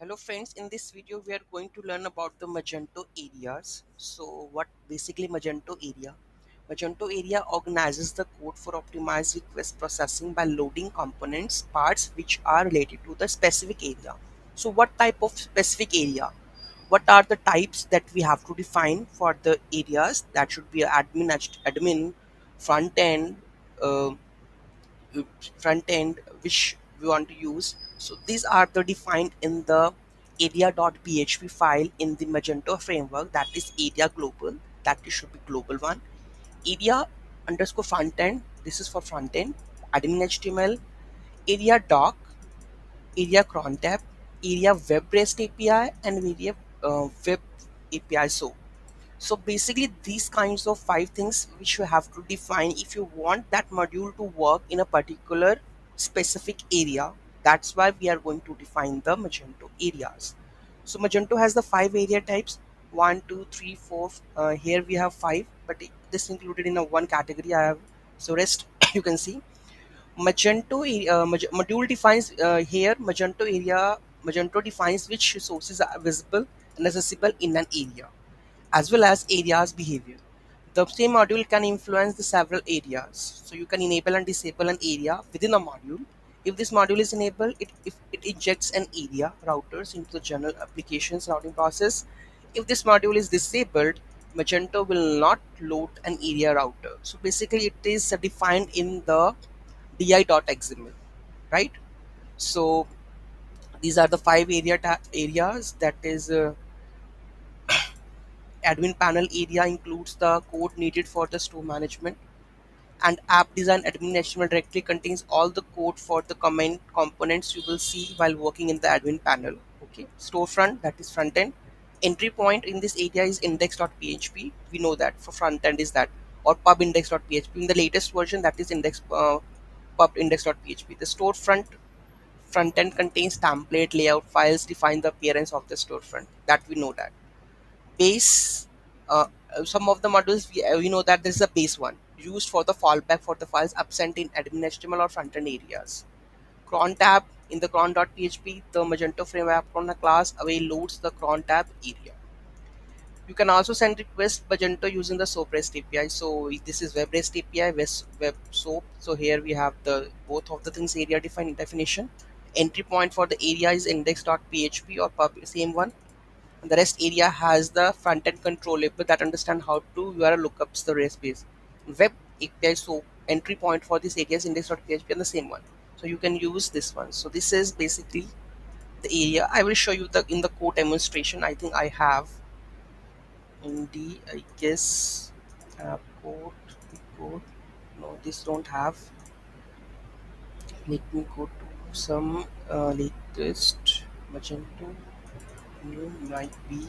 Hello friends, in this video we are going to learn about the Magento areas. So what basically Magento area? Magento area organizes the code for optimized request processing by loading components, parts which are related to the specific area. So what type of specific area? What are the types that we have to define for the areas? That should be admin, front end, uh, front end which we want to use. So these are the defined in the area.php file in the Magento framework, that is area global, that is should be global one. Area underscore front end, this is for front end. Admin HTML, area doc, area crontab, area web rest API, and area web API. So basically these kinds of five things which you have to define if you want that module to work in a particular specific area. That's why we are going to define the Magento areas. So Magento has the five area types: one, two, three, four. Here we have five, but this included in a one category. I have so rest you can see. Module defines here Magento defines which resources are visible and accessible in an area, as well as areas behavior. The same module can influence the several areas. So you can enable and disable an area within a module. If this module is enabled, if it injects an area routers into the general applications routing process. If this module is disabled, Magento will not load an area router. So basically it is defined in the di.xml, right? So these are the five areas, that is admin panel area includes the code needed for the store management, and app design admin HTML directly contains all the code for the comment components you will see while working in the admin panel. Okay, storefront, that is front end. Entry point in this area is index.php. We know that for front end is that, or pub index.php. In the latest version, that is pub index.php. The storefront front end contains template layout files define the appearance of the storefront. That we know that. Base, some of the modules we know that this is a base one used for the fallback for the files absent in admin HTML or front-end areas. CRONTAB, in the cron.php, the Magento framework on a class away loads the CRONTAB area. You can also send request Magento using the SOAP REST API. So this is web REST API, web SOAP. So here we have the both of the things area definition. Entry point for the area is index.php or pub, same one. And the REST area has the front end controllable that understand how to URL lookups the REST base. Web API, so entry point for this area is index.php and the same one. So you can use this one. So this is basically the area. I will show you the in the code demonstration. I think I have in the, I guess, code. No, this don't have. Let me go to some latest Magento. New might be.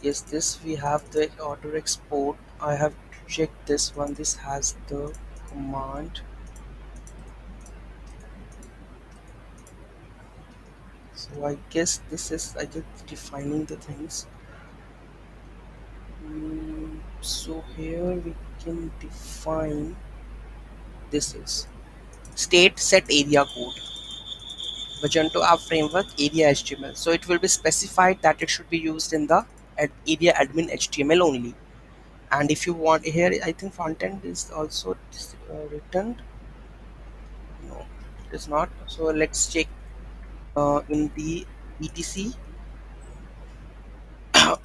Yes, this we have the auto export. I have checked this one. This has the command. So I guess this is, I just defining the things. So here we can define, this is state set area code. Magento app framework area HTML. So it will be specified that it should be used in the area admin HTML only. And if you want here, I think front end is also written. No, it is not. So let's check in the etc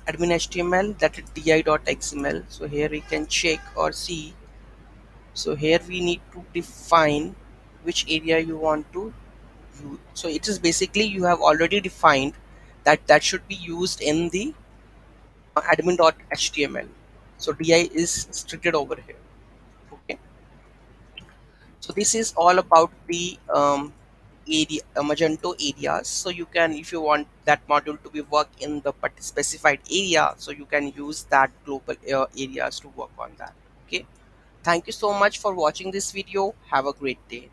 admin HTML, that is di.xml. So here we can check or see. So here we need to define which area you want to use. So it is basically you have already defined that should be used in the admin.html. So di is restricted over here. Okay. So this is all about the area, Magento areas. So you can, if you want that module to be work in the specified area, so you can use that global areas to work on that. Okay. Thank you so much for watching this video. Have a great day.